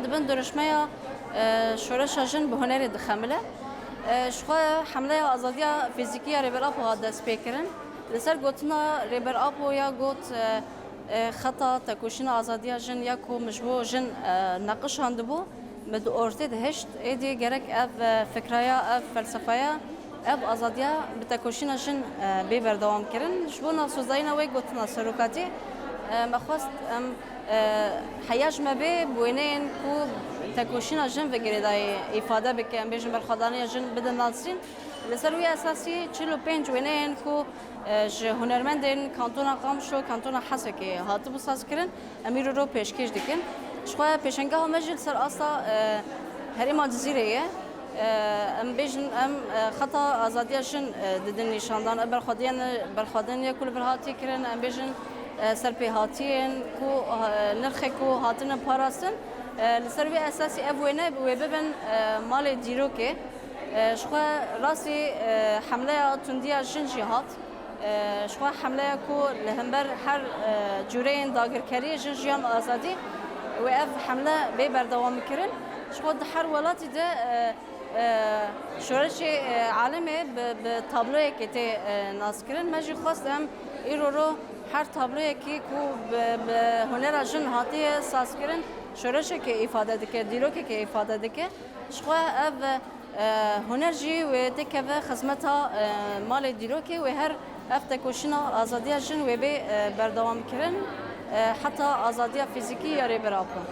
دبن درشمه شورش جن به هنر دخمله شخوا حمله آزادی فیزیکی ریبر آپ ها دست پیکرن لسر گوتنا ریبر آپ یا گوت خطا تکوشین آزادی جن یا کو مجبور جن نقش هندبو مد اورتد هشت ایدی گرک اف فکریا اف فلسفیا اف آزادیا بتکوشین جن بی بردوام کرن شبو ناسوزاینا وی گوتنا سروکاتی مخواست حیاج مبی بوینین کو تکوشین جن وگری دای ifade بکن بیشتر برخوردانی جن بدن ناسین لسروی اساسی 45 وینین کو هنرمندین کانتونا قامشو کانتونا حسکی هاتو بساز کردن امیر رو پیشکش دکن شخواه پیشنگاه و مجلس سر اصلا هریما جزیره ام بیشن ام خطا آزادی جن ددن نشاندان برخوردن یا کل برهاتی کردن ام بیشن سرپی هاتین کو نرخ کو هاتن پاراستن لسروی اساسی ابوینه و ببن مال دیرو که شخوا راسي حملة تندية جن جهات شخوا حملة كو لهمبر هر جورين داگر كري جن جيان آزادي وإف حملة ببردوام كرن شخوا هر ولاتي ده شورش عالمي بطابلوه كتي ناس كرن ماجي خواست هم إيرورو هر طابلوه كي كو بهنر جن هاتي ساس كرن شورش كي إفادة دكه ديرو كي إفادة دكه شخوا اف هنرجي ودكه خدمتها مال ديروكي وهر افتكوشنا آزادية جن وبي بردوام كرن حتى آزادية فيزيكية ريبرابا